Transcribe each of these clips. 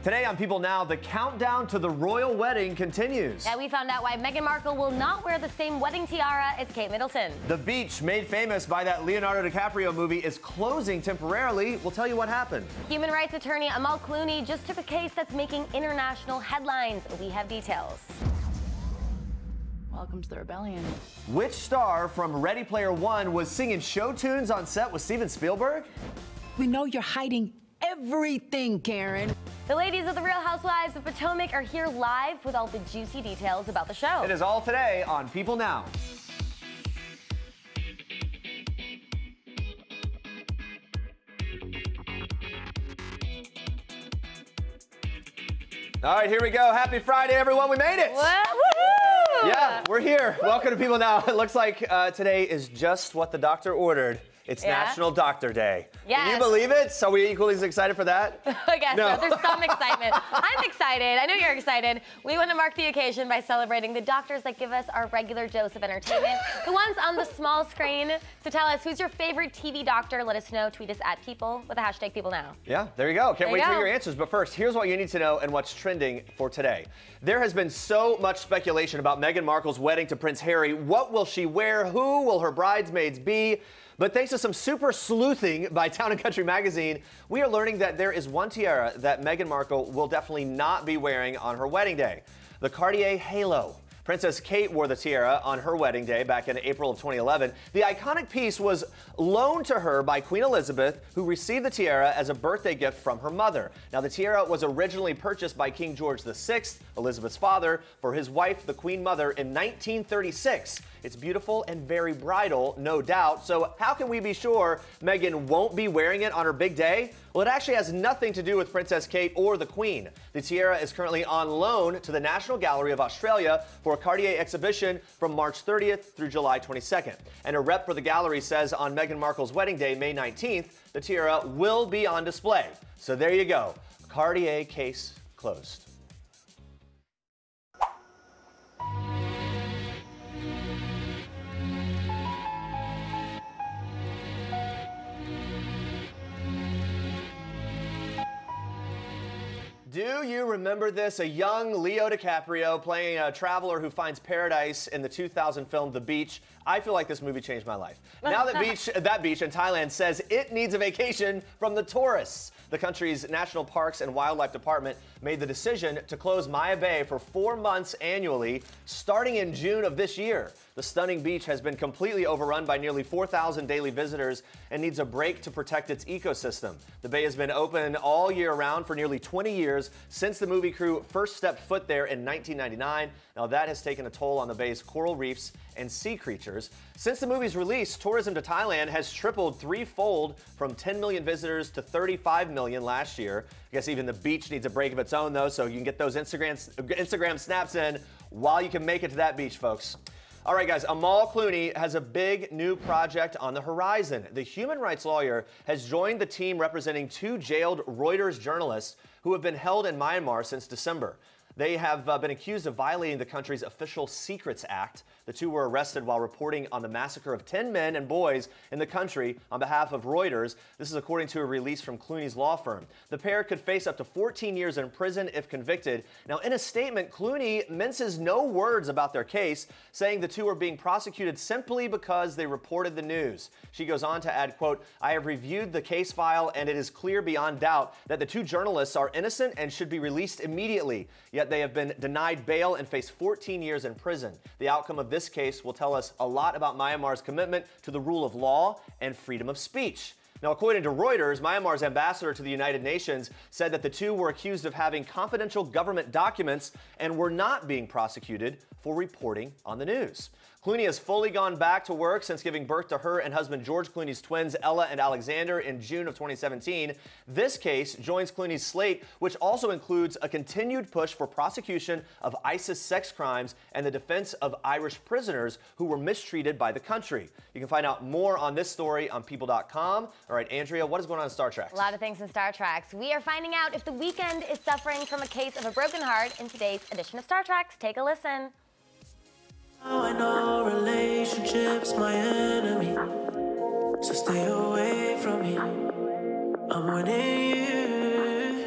Today on People Now, the countdown to the royal wedding continues. Yeah, we found out why Meghan Markle will not wear the same wedding tiara as Kate Middleton. The beach, made famous by that Leonardo DiCaprio movie, is closing temporarily. We'll tell you what happened. Human rights attorney Clooneys just took a case that's making international headlines. We have details. Welcome to the rebellion. Which star from Ready Player One was singing show tunes on set with Steven Spielberg? We know you're hiding everything, Karen. The ladies of the Real Housewives of Potomac are here live with all the juicy details about the show. It is all today on People Now. All right, here we go. Happy Friday, everyone. We made it. Woo-hoo! Yeah, we're here. Welcome to People Now. It looks like today is just what the doctor ordered. It's National Doctor Day. Yes. Can you believe it? So we equally as excited for that? I guess so. There's some excitement. I'm excited. I know you're excited. We want to mark the occasion by celebrating the doctors that give us our regular dose of entertainment, the ones on the small screen. So tell us, who's your favorite TV doctor? Let us know. Tweet us at People with the hashtag PeopleNow. Yeah, there you go. Can't wait to hear your answers. But first, here's what you need to know and what's trending for today. There has been so much speculation about Meghan Markle's wedding to Prince Harry. What will she wear? Who will her bridesmaids be? But thanks to some super sleuthing by Town & Country magazine, we are learning that there is one tiara that Meghan Markle will definitely not be wearing on her wedding day. The Cartier Halo. Princess Kate wore the tiara on her wedding day back in April of 2011. The iconic piece was loaned to her by Queen Elizabeth, who received the tiara as a birthday gift from her mother. Now, the tiara was originally purchased by King George VI, Elizabeth's father, for his wife, the Queen Mother, in 1936. It's beautiful and very bridal, no doubt. So how can we be sure Meghan won't be wearing it on her big day? Well, it actually has nothing to do with Princess Kate or the Queen. The tiara is currently on loan to the National Gallery of Australia for a Cartier exhibition from March 30th through July 22nd. And a rep for the gallery says on Meghan Markle's wedding day, May 19th, the tiara will be on display. So there you go. Cartier case closed. Do you remember this? A young Leo DiCaprio playing a traveler who finds paradise in the 2000 film The Beach. I feel like this movie changed my life. Now that beach in Thailand says it needs a vacation from the tourists. The country's National Parks and Wildlife Department made the decision to close Maya Bay for 4 months annually, starting in June of this year. The stunning beach has been completely overrun by nearly 4,000 daily visitors and needs a break to protect its ecosystem. The bay has been open all year round for nearly 20 years since the movie crew first stepped foot there in 1999. Now that has taken a toll on the bay's coral reefs and sea creatures. Since the movie's release, tourism to Thailand has tripled threefold from 10 million visitors to 35 million last year. I guess even the beach needs a break of its own, though, so you can get those Instagram snaps in while you can make it to that beach, folks. All right, guys, Clooney has a big new project on the horizon. The human rights lawyer has joined the team representing 2 jailed Reuters journalists who have been held in Myanmar since December. They have been accused of violating the country's Official Secrets Act. The 2 were arrested while reporting on the massacre of 10 men and boys in the country on behalf of Reuters. This is according to a release from Clooney's law firm. The pair could face up to 14 years in prison if convicted. Now, in a statement, Clooney minces no words about their case, saying the 2 are being prosecuted simply because they reported the news. She goes on to add, quote, "I have reviewed the case file and it is clear beyond doubt that the 2 journalists are innocent and should be released immediately. Yet they have been denied bail and face 14 years in prison. The outcome of this case will tell us a lot about Myanmar's commitment to the rule of law and freedom of speech." Now, according to Reuters, Myanmar's ambassador to the United Nations said that the 2 were accused of having confidential government documents and were not being prosecuted for reporting on the news. Clooney has fully gone back to work since giving birth to her and husband George Clooney's twins, Ella and Alexander, in June of 2017. This case joins Clooney's slate, which also includes a continued push for prosecution of ISIS sex crimes and the defense of Irish prisoners who were mistreated by the country. You can find out more on this story on People.com. All right, Andrea, what is going on in Star Trek? A lot of things in Star Trek. We are finding out if the Weeknd is suffering from a case of a broken heart in today's edition of Star Trek. Take a listen. I know relationships my enemy, so stay away from me. I'm warning you.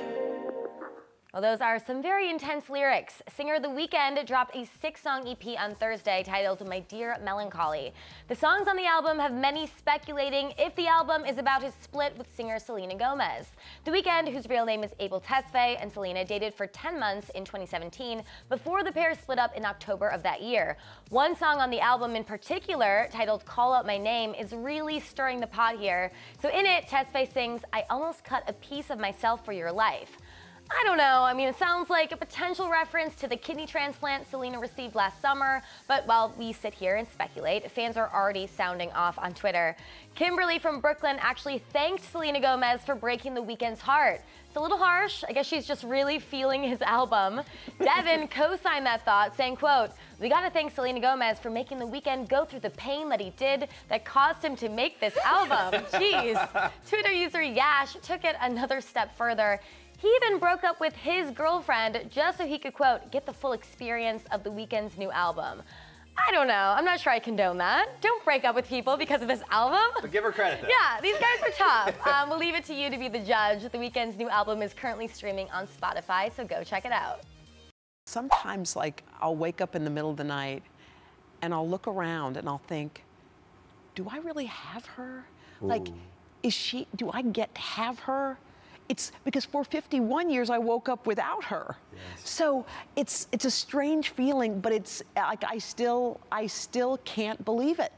Well, those are some very intense lyrics. Singer The Weeknd dropped a 6-song EP on Thursday titled My Dear Melancholy. The songs on the album have many speculating if the album is about his split with singer Selena Gomez. The Weeknd, whose real name is Abel Tesfaye, and Selena dated for 10 months in 2017 before the pair split up in October of that year. One song on the album in particular, titled Call Out My Name, is really stirring the pot here. So in it, Tesfaye sings, I almost cut a piece of myself for your life. I don't know, I mean, it sounds like a potential reference to the kidney transplant Selena received last summer, but while we sit here and speculate, fans are already sounding off on Twitter. Kimberly from Brooklyn actually thanked Selena Gomez for breaking The Weeknd's heart. It's a little harsh, I guess she's just really feeling his album. Devin co-signed that thought, saying, quote, we gotta thank Selena Gomez for making The Weeknd go through the pain that he did that caused him to make this album. Jeez. Twitter user Yash took it another step further. He even broke up with his girlfriend just so he could, quote, get the full experience of The Weeknd's new album. I don't know. I'm not sure I condone that. Don't break up with people because of this album. But give her credit, though. Yeah, these guys are tough. We'll leave it to you to be the judge. The Weeknd's new album is currently streaming on Spotify, so go check it out. Sometimes, like, I'll wake up in the middle of the night and I'll look around and I'll think, do I really have her? Ooh. Like, do I get to have her? It's because for 51 years I woke up without her. Yes. So it's a strange feeling, but it's like I still can't believe it.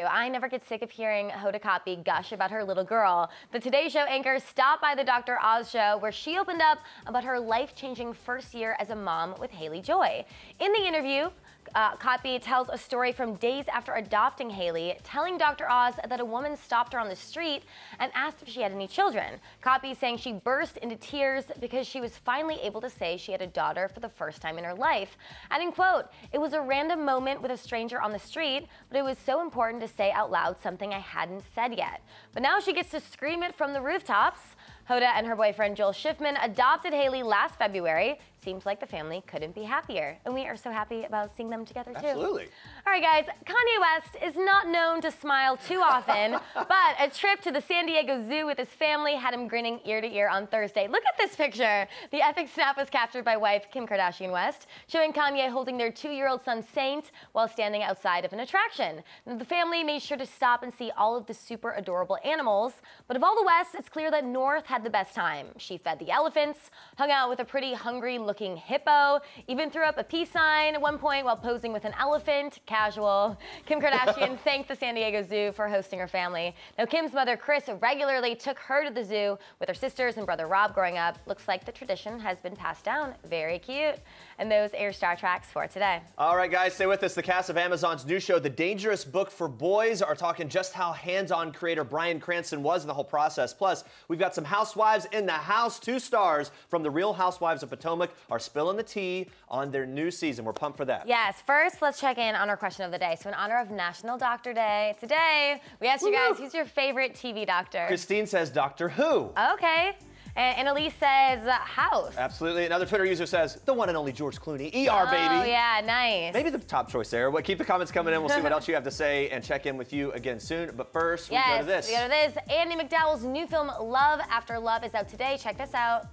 I never get sick of hearing Hoda Kotb gush about her little girl. The Today Show anchor stopped by the Dr. Oz show where she opened up about her life-changing first year as a mom with Haley Joy. In the interview, Kotb tells a story from days after adopting Haley, telling Dr. Oz that a woman stopped her on the street and asked if she had any children. Kotb saying she burst into tears because she was finally able to say she had a daughter for the first time in her life. Adding, quote, it was a random moment with a stranger on the street, but it was so important to say out loud something I hadn't said yet. But now she gets to scream it from the rooftops. Hoda and her boyfriend Joel Schiffman adopted Haley last February. Seems like the family couldn't be happier. And we are so happy about seeing them together, too. Absolutely. All right, guys, Kanye West is not known to smile too often, but a trip to the San Diego Zoo with his family had him grinning ear to ear on Thursday. Look at this picture. The epic snap was captured by wife Kim Kardashian West, showing Kanye holding their 2-year-old son Saint while standing outside of an attraction. The family made sure to stop and see all of the super adorable animals. But of all the Wests, it's clear that North had the best time. She fed the elephants, hung out with a pretty hungry-looking hippo, even threw up a peace sign at one point while posing with an elephant. Casual. Kim Kardashian thanked the San Diego Zoo for hosting her family. Now, Kim's mother, Kris, regularly took her to the zoo with her sisters and brother Rob growing up. Looks like the tradition has been passed down. Very cute. And those are your Star Tracks for today. All right, guys, stay with us. The cast of Amazon's new show, The Dangerous Book for Boys, are talking just how hands-on creator Bryan Cranston was in the whole process. Plus, we've got some housewives in the house. 2 stars from the Real Housewives of Potomac are spilling the tea on their new season. We're pumped for that. Yes. First, let's check in on our question of the day. So in honor of National Doctor Day, today, we asked you guys, who's your favorite TV doctor? Christine says Doctor Who. Okay. And Elise says House. Absolutely. Another Twitter user says the one and only George Clooney. ER, oh, baby. Oh, yeah, nice. Maybe the top choice there. Well, keep the comments coming in. We'll see what else you have to say and check in with you again soon. But first, we go to this. We go to this. Andie MacDowell's new film, Love After Love, is out today. Check this out.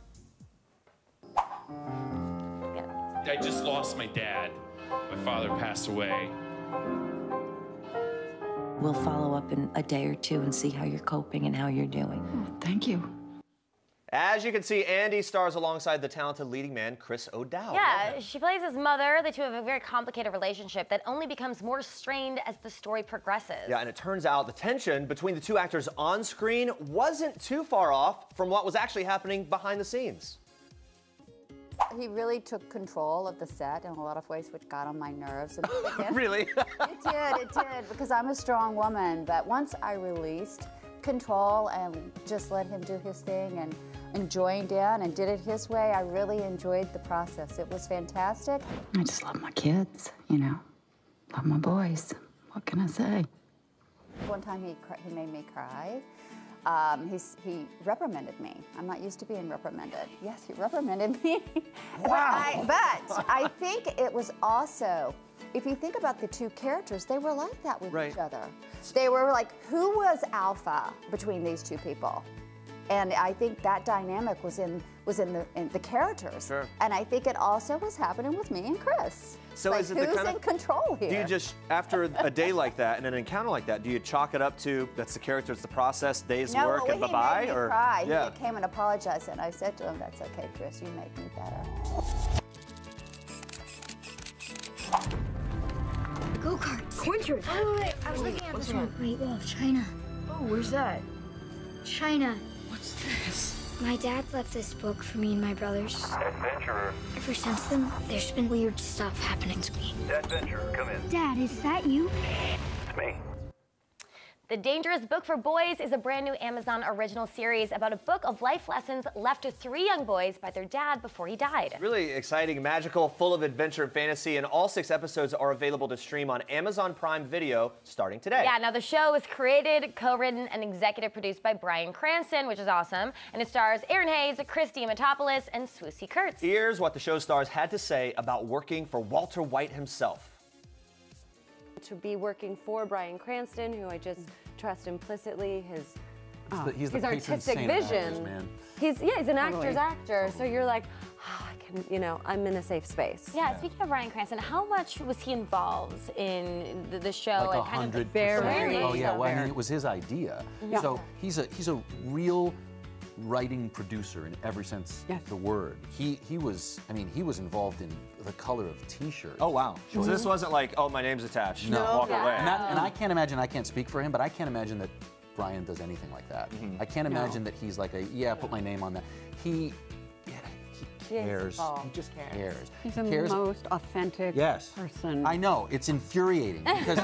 I just lost my dad. My father passed away. We'll follow up in a day or 2 and see how you're coping and how you're doing. Oh, thank you. As you can see, Andie stars alongside the talented leading man, Chris O'Dowd. Yeah, she plays his mother. The two have a very complicated relationship that only becomes more strained as the story progresses. Yeah, and it turns out the tension between the 2 actors on screen wasn't too far off from what was actually happening behind the scenes. He really took control of the set in a lot of ways, which got on my nerves. And Really? It did, because I'm a strong woman. But once I released control and just let him do his thing and joined in and did it his way, I really enjoyed the process. It was fantastic. I just love my kids, you know. Love my boys. What can I say? One time he made me cry. He reprimanded me. I'm not used to being reprimanded. Yes, he reprimanded me. Wow. But I think it was also, if you think about the 2 characters, they were like that with each other. They were like, who was alpha between these 2 people? And I think that dynamic was in the characters. Sure. And I think it also was happening with me and Chris. So like, is it the who's kind in of, control here? Do you just, after a day like that and an encounter like that, do you chalk it up to that's the character, it's the process, days no, work, and he bye-bye? made me Or cry. Yeah. He came and apologized, and I said to him, "That's okay, Chris. You make me better." Go-kart, corn. Wait. I was looking at this one. Wait, China. Oh, where's that? China. What's this? My dad left this book for me and my brothers. Adventurer. Ever since then, there's been weird stuff happening to me. Adventurer, come in. Dad, is that you? It's me. The Dangerous Book for Boys is a brand new Amazon original series about a book of life lessons left to 3 young boys by their dad before he died. Really exciting, magical, full of adventure and fantasy, and all 6 episodes are available to stream on Amazon Prime Video starting today. Yeah, now the show is created, co-written, and executive produced by Bryan Cranston, which is awesome, and it stars Aaron Hayes, Chris Diamantopoulos, and Swoosie Kurtz. Here's what the show stars had to say about working for Walter White himself. To be working for Bryan Cranston, who I just trust implicitly, He's his the artistic patron saint of vision. actors, man. He's an actor's actor, so you're like, oh, I can, I'm in a safe space. Yeah, speaking of Bryan Cranston, how much was he involved in the show? Like and kind of 100%. Oh yeah, well, I mean, it was his idea. Yeah. So he's a real writing producer in every sense of the word. He was involved in the color of T-shirts. Oh wow! So this wasn't like, oh, my name's attached. No. Walk away. And I can't imagine. I can't speak for him, but I can't imagine that Bryan does anything like that. I can't imagine that he's like put my name on that. He cares. He just cares. He's the cares. most authentic person. I know. It's infuriating because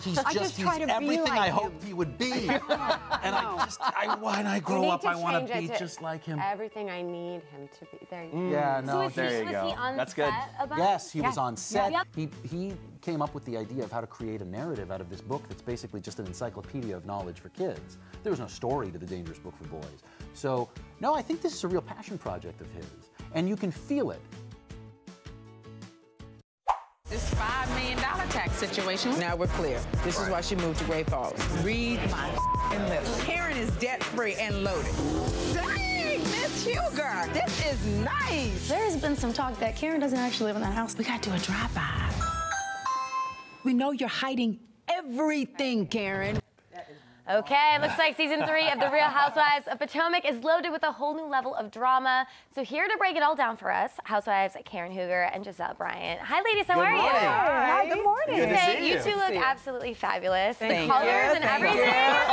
he's everything I hoped he would be. And when I grow up, I want to be just like him. Everything I need him to be. There you go. Yeah, no, there you go. Was he on That's set good. about Yes, it? he was on set. Yep. He came up with the idea of how to create a narrative out of this book that's basically just an encyclopedia of knowledge for kids. There was no story to the Dangerous Book for Boys. So, no, I think this is a real passion project of his. And you can feel it. This $5 million tax situation. Now we're clear. This is why she moved to Great Falls. Read my lips. Karen is debt-free and loaded. Dang, Miss Huger, this is nice. There has been some talk that Karen doesn't actually live in that house. We got to do a drive-by. We know you're hiding everything, Karen. Okay, looks like season 3 of The Real Housewives of Potomac is loaded with a whole new level of drama. So here to break it all down for us, Housewives Karen Huger and Gizelle Bryant. Hi, ladies, how are you? Hi, good morning. Good to see you two look absolutely fabulous. Thank The colors you. and everything.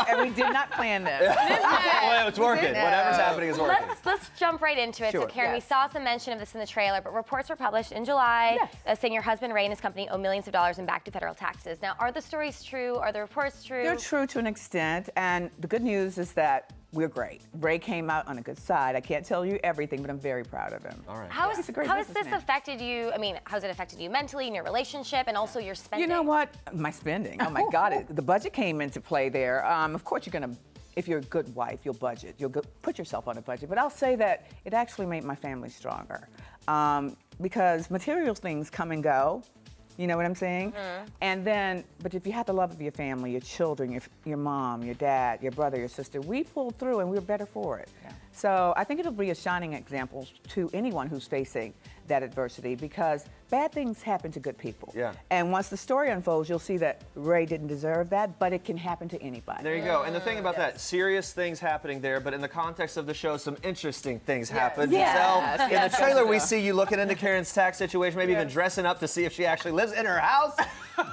And we did not plan this. Well, it's working. Whatever's happening is working. Let's jump right into it. Sure. So, Karen, we saw some mention of this in the trailer, but reports were published in July saying your husband Ray and his company owe millions of dollars in back to federal taxes. Now, are the stories true? Are the reports true? They're true to an extent, and the good news is that we're great. Ray came out on a good side. I can't tell you everything, but I'm very proud of him. All right. How has this businessman. affected you? I mean, how's it affected you mentally in your relationship and also your spending? You know what? My spending. Oh my God! The budget came into play there. Of course, you're gonna. If you're a good wife, you'll budget. You'll put yourself on a budget. But I'll say that it actually made my family stronger because material things come and go. You know what I'm saying? And then, but if you have the love of your family, your children, your mom, your dad, your brother, your sister, we pulled through and we're better for it. Yeah. So I think it'll be a shining example to anyone who's facing that adversity because bad things happen to good people. Yeah. And once the story unfolds, you'll see that Ray didn't deserve that, but it can happen to anybody. There you go. And the thing about that, serious things happening there, but in the context of the show, some interesting things happen. Gizelle, in the trailer, we see you looking into Karen's tax situation, maybe even dressing up to see if she actually lives in her house.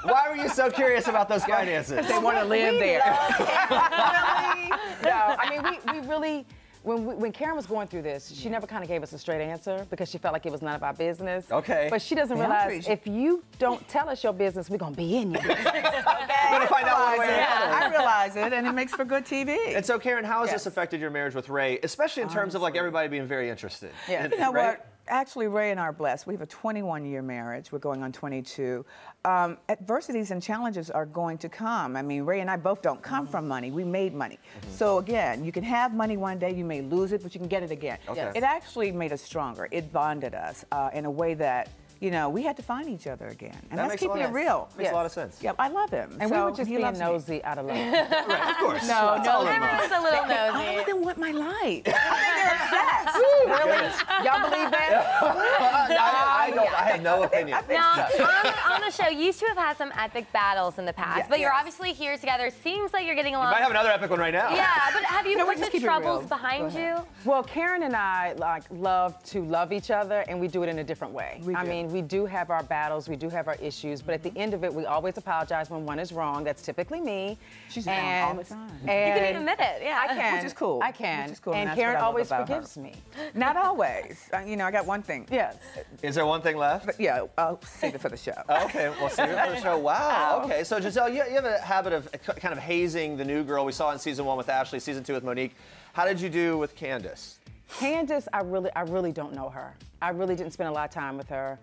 Why were you so curious about those finances? They want to live there. Really? No, I mean, we really, when Karen was going through this, she never kind of gave us a straight answer because she felt like it was none of our business. Okay. But she doesn't realize if you don't tell us your business, we're going to be in your business. We're going to find out one way or another. I realize it, and it makes for good TV. And so, Karen, how has this affected your marriage with Ray, especially in terms of like everybody being very interested? Yeah. You know what? Actually, Ray and I are blessed. We have a 21-year marriage. We're going on 22. Adversities and challenges are going to come. I mean, Ray and I both don't come from money. We made money. So again, you can have money one day, you may lose it, but you can get it again. Okay. It actually made us stronger. It bonded us in a way that you know, we had to find each other again. And That that's makes a lot keeping of it real. sense. Makes a lot of sense. Yeah, I love him. And so we were just he being loves me. nosy out of love. Right, of course. No, Everyone's a little All nosy. of them want my life. Really? Y'all believe that? I have no opinion. Now, on the show, you two have had some epic battles in the past, but you're obviously here together. Seems like you're getting along. You might have another epic one right now. Yeah, but have you No, we put just the keep it troubles real. behind you? Well, Karen and I love to love each other, and we do it in a different way. I mean, we do have our battles, we do have our issues, but at the end of it, we always apologize when one is wrong. That's typically me. She's wrong all the time. You can even admit it, yeah. I can. Which is cool. I can. Which is cool, And that's what Karen I love always about her. forgives me. Not always. You know, I got one thing. Yes. Is there one thing left? But yeah, I'll save it for the show. Okay, we'll save it for the show. Wow. Okay, so Gizelle, you have a habit of kind of hazing the new girl. We saw in season 1 with Ashley, season 2 with Monique. How did you do with Candace? Candace, I really don't know her. I really didn't spend a lot of time with her.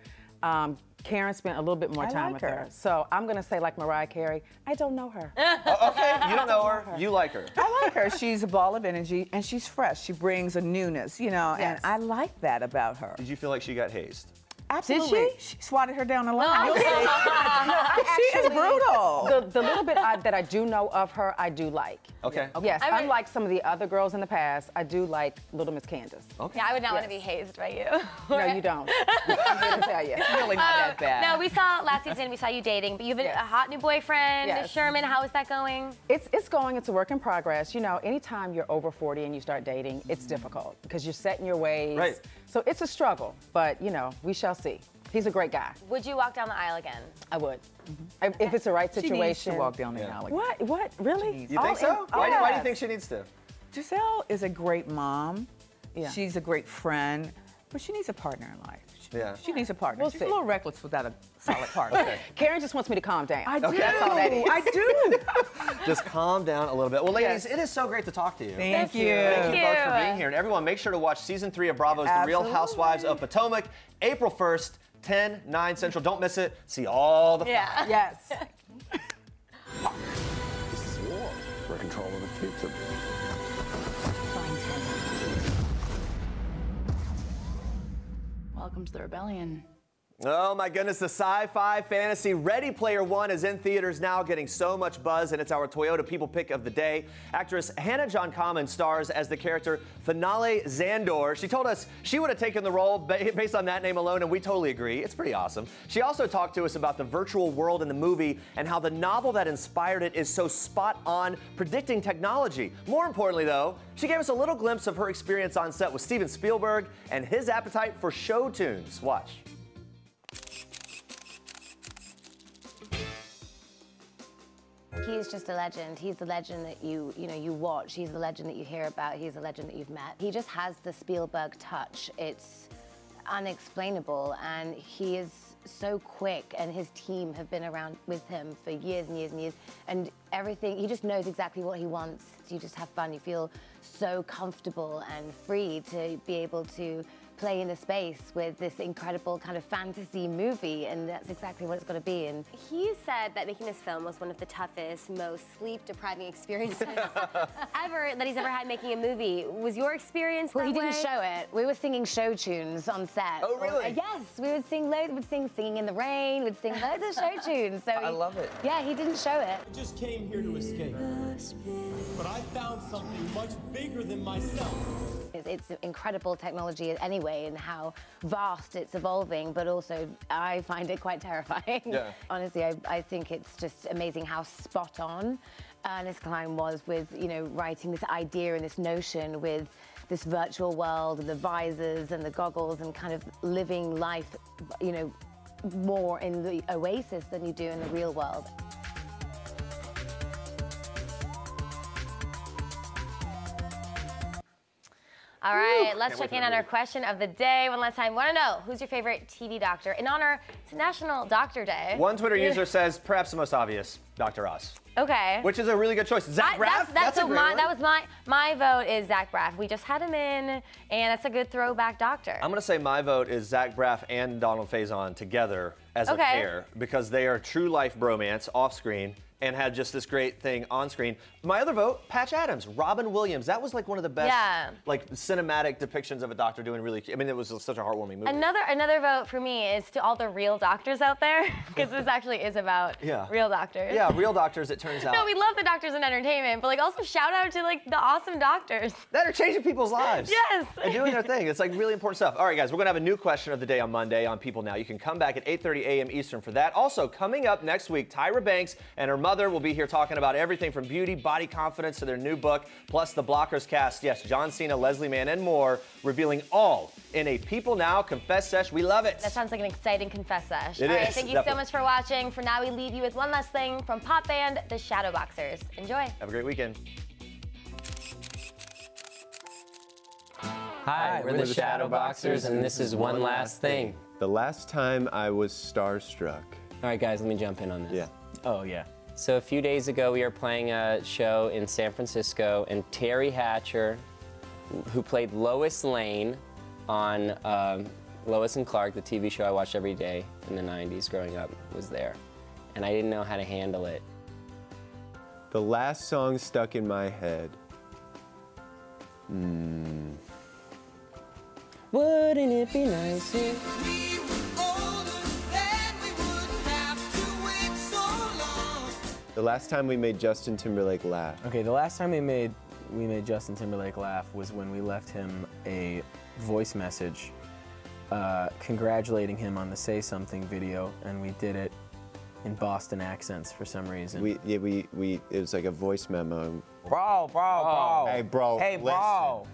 Karen spent a little bit more time with her. So I'm gonna say, like Mariah Carey, I don't know her. Okay, you don't know her, you like her. I like her. She's a ball of energy, and she's fresh. She brings a newness, you know, and I like that about her. Did you feel like she got hazed? Absolutely. Did she? Swatted her down the line. No, She is brutal. The little bit that I do know of her, I do like. Okay. Yes, unlike some of the other girls in the past, I do like Little Miss Candace. Okay. Yeah, I would not want to be hazed by you. No, you don't. I'm here to tell you. It's really not that bad. No, we saw last season, we saw you dating, but you have a hot new boyfriend, Yes. Sherman. How is that going? It's going. It's a work in progress. You know, anytime you're over 40 and you start dating, it's difficult because you're set in your ways. Right. So it's a struggle, but you know, we shall see. He's a great guy. Would you walk down the aisle again? I would. If it's the right situation. She needs to walk down the aisle. What? Really? You think so? Why do you think she needs to? Giselle is a great mom. Yeah. She's a great friend, but she needs a partner in life. Yeah. She needs a partner. We'll She's see. a little reckless without a solid partner. Okay. Karen just wants me to calm down. I do. That's all that is. I do. Just calm down a little bit. Well, ladies, it is so great to talk to you. Thank you. Thank you both for being here. And everyone, make sure to watch season 3 of Bravo's The Real Housewives of Potomac, April 1st, 10, 9 Central. Don't miss it. See all the fun. Yes. This is war for control of the future. Welcome to the rebellion. Oh my goodness, the sci-fi fantasy Ready Player One is in theaters now, getting so much buzz, and it's our Toyota PeoplePic of the day. Actress Hannah John Common stars as the character Finale Zandor. She told us she would have taken the role based on that name alone, and we totally agree. It's pretty awesome. She also talked to us about the virtual world in the movie and how the novel that inspired it is so spot on predicting technology. More importantly, though, she gave us a little glimpse of her experience on set with Steven Spielberg and his appetite for show tunes. Watch. He's just a legend. He's the legend that you watch. He's the legend that you hear about. He's the legend that you've met. He just has the Spielberg touch. It's unexplainable, and he is so quick, and his team have been around with him for years and years and years, and everything, he just knows exactly what he wants. You just have fun. You feel so comfortable and free to be able to play in a space with this incredible kind of fantasy movie, and that's exactly what it's going to be. And he said that making this film was one of the toughest, most sleep-depriving experiences that he's ever had making a movie. Was your experience Well, that he didn't way? show it. We were singing show tunes on set. Oh, really? Yes, we would sing loads. We'd sing Singing in the Rain. We'd sing loads of show tunes. So I love it. Yeah, he didn't show it. I just came here to escape, but I found something much bigger than myself. It's incredible technology anyway, and how vast it's evolving, but also I find it quite terrifying. Yeah. Honestly, I think it's just amazing how spot on Ernest Cline was with, writing this idea and this notion with this virtual world and the visors and the goggles and kind of living life, more in the oasis than you do in the real world. All right, let's check in on our question of the day one last time. Want to know, who's your favorite TV doctor? In honor, it's National Doctor Day. One Twitter user says, perhaps the most obvious, Dr. Oz. Okay. Which is a really good choice. Zach Braff? That's a great one. That was my vote is Zach Braff. We just had him in, and that's a good throwback doctor. I'm going to say my vote is Zach Braff and Donald Faison together as a pair, because they are true life bromance off screen, and had just this great thing on screen. My other vote, Patch Adams, Robin Williams. That was like one of the best like cinematic depictions of a doctor doing really, I mean, it was such a heartwarming movie. Another vote for me is to all the real doctors out there, because this actually is about real doctors. Yeah, real doctors, it turns out. No, we love the doctors in entertainment, but like also shout out to like the awesome doctors. That are changing people's lives. Yes. And doing their thing. It's like really important stuff. All right, guys, we're going to have a new question of the day on Monday on People Now. You can come back at 8:30 a.m. Eastern for that. Also, coming up next week, Tyra Banks and her mother will be here talking about everything from beauty, body confidence to their new book, plus the Blockers cast. Yes, John Cena, Leslie Mann, and more, revealing all in a People Now Confess Sesh. We love it. That sounds like an exciting Confess Sesh. It all right, is, thank you so much for watching. For now, we leave you with one last thing from pop band The Shadowboxers. Enjoy. Have a great weekend. Hi, we're the Shadowboxers, and this is One Last Thing. The last time I was starstruck. All right, guys, let me jump in on this. Yeah. Oh, yeah. So a few days ago, we were playing a show in San Francisco, and Terry Hatcher, who played Lois Lane on Lois and Clark, the TV show I watched every day in the 90s growing up, was there. And I didn't know how to handle it. The last song stuck in my head. Wouldn't it be nice if... The last time we made Justin Timberlake laugh. Okay, the last time we made Justin Timberlake laugh was when we left him a voice message congratulating him on the Say Something video, and we did it in Boston accents for some reason. It was like a voice memo. Bro. Hey, bro. Hey, bro.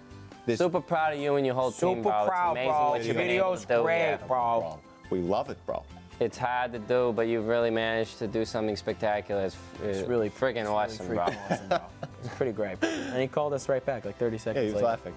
Super proud of you and your whole team, bro. Proud, it's amazing bro. what you've been Video's able to do. great, bro. We love it, bro. It's hard to do, but you've really managed to do something spectacular. It's really freaking awesome, bro. It's pretty great. And he called us right back like 30 seconds later. Yeah, he was laughing.